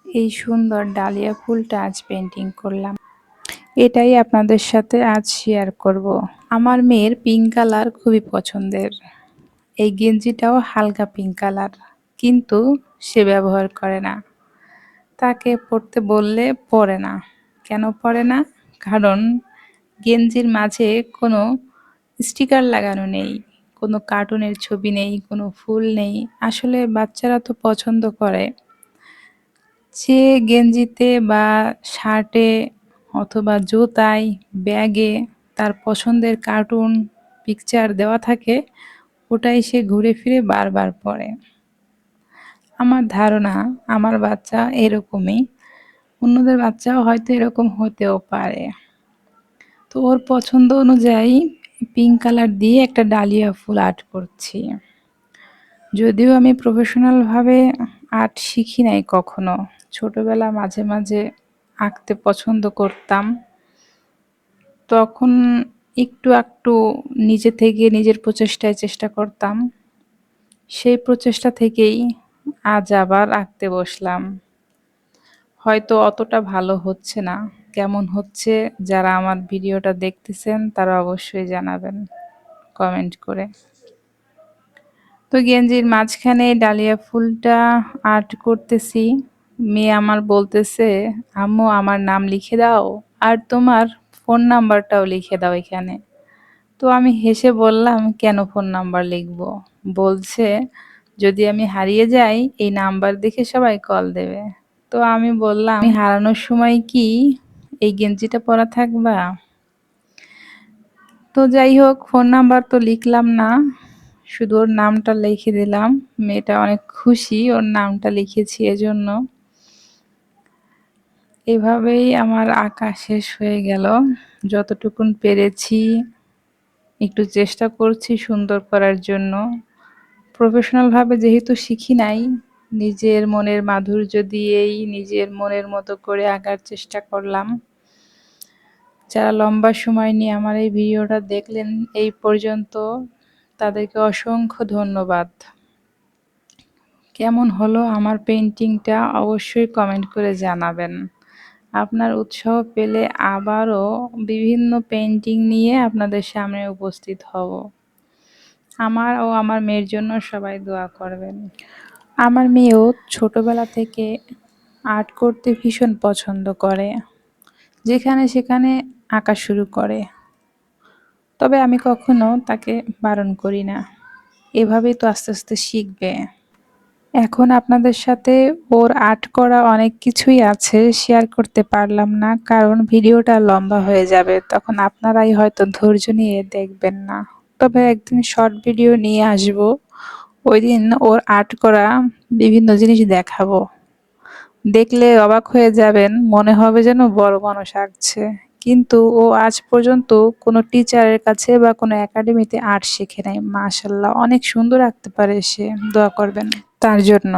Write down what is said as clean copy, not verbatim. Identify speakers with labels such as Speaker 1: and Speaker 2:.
Speaker 1: এই সুন্দর ডালিয়া ফুলটা আজ পেন্টিং করলাম। এটাই আপনাদের সাথে আজ শেয়ার করব। আমার মেয়ের পিঙ্ক কালার খুবই পছন্দের। এই গেঞ্জিটাও হালকা পিঙ্ক কালার, কিন্তু সে ব্যবহার করে না। তাকে পরতে বললে পরে না। কেন পরে না? কারণ গেঞ্জির মাঝে কোনো স্টিকার লাগানো নেই, কোনো কার্টুনের ছবি নেই, কোনো ফুল নেই। আসলে বাচ্চারা তো পছন্দ করে যে গেঞ্জিতে বা শার্টে অথবা জুতায়, ব্যাগে তার পছন্দের কার্টুন পিকচার দেওয়া থাকে, ওটাই সে ঘুরে ফিরে বারবার পরে। আমার ধারণা আমার বাচ্চা এরকমই, অন্যদের বাচ্চাও হয়তো এরকম হতেও পারে। তো ওর পছন্দ অনুযায়ী পিঙ্ক কালার দিয়ে একটা ডালিয়া ফুল আর্ট করছি। যদিও আমি প্রফেশনালভাবে আর্ট শিখি নাই কখনো, ছোটবেলা মাঝে মাঝে আঁকতে পছন্দ করতাম, তখন একটু একটু নিজে থেকে নিজের প্রচেষ্টায় চেষ্টা করতাম। সেই প্রচেষ্টা থেকেই আজ আবার আঁকতে বসলাম। হয়তো অতটা ভালো হচ্ছে না, কেমন হচ্ছে যারা আমার ভিডিওটা দেখতেছেন তারা অবশ্যই জানাবেন কমেন্ট করে। তো গেঞ্জির মাঝখানে ডালিয়া ফুলটা আর্ট করতেছি। মেয়ে আমার বলতেছে, আম্মু আমার নাম লিখে দাও আর তোমার ফোন নাম্বারটাও লিখে দাও এখানে। তো আমি হেসে বললাম, কেন ফোন নাম্বার লিখবো? বলছে, যদি আমি হারিয়ে যাই এই নাম্বার দেখে সবাই কল দেবে। তো আমি বললাম, আমি হারানোর সময় কি এই গেঞ্জিটা পরা থাকবা? তো যাই হোক, ফোন নাম্বার তো লিখলাম না, শুধু ওর নামটা লিখে দিলাম। মেয়েটা অনেক খুশি ওর নামটা লিখেছি এজন্য। এভাবেই আমার আঁকা শেষ হয়ে গেল। যতটুকুন পেরেছি একটু চেষ্টা করছি সুন্দর করার জন্য। প্রফেশনালভাবে যেহেতু শিখি নাই, নিজের মনের মাধুর্য দিয়েই নিজের মনের মতো করে আঁকার চেষ্টা করলাম। যারা লম্বা সময় নিয়ে আমার এই ভিডিওটা দেখলেন এই পর্যন্ত, তাদেরকে অসংখ্য ধন্যবাদ। কেমন হলো আমার পেইন্টিংটা অবশ্যই কমেন্ট করে জানাবেন। আপনার উৎসাহ পেলে আবারও বিভিন্ন পেইন্টিং নিয়ে আপনাদের সামনে উপস্থিত হব। আমার ও আমার মেয়ের জন্য সবাই দোয়া করবেন। আমার মেয়েও ছোটবেলা থেকে আর্ট করতে ভীষণ পছন্দ করে, যেখানে সেখানে আঁকা শুরু করে। তবে আমি কখনো তাকে বারণ করি না, এভাবেই তো আস্তে আস্তে শিখবে। এখন আপনাদের সাথে ওর আর্ট করা অনেক কিছুই আছে, শেয়ার করতে পারলাম না কারণ ভিডিওটা লম্বা হয়ে যাবে, তখন আপনারাই হয়তো ধৈর্য নিয়ে দেখবেন না। তবে একদিন শর্ট ভিডিও নিয়ে আসব, ওই দিন ওর আর্ট করা বিভিন্ন জিনিস দেখাবো। দেখলে অবাক হয়ে যাবেন, মনে হবে যেন বড় মানুষ আঁকছে। কিন্তু ও আজ পর্যন্ত কোনো টিচারের কাছে বা কোনো একাডেমিতে আর্ট শেখে নাই। মাশাআল্লাহ, অনেক সুন্দর আঁকতে পারে সে। দোয়া করবেন তার জন্য।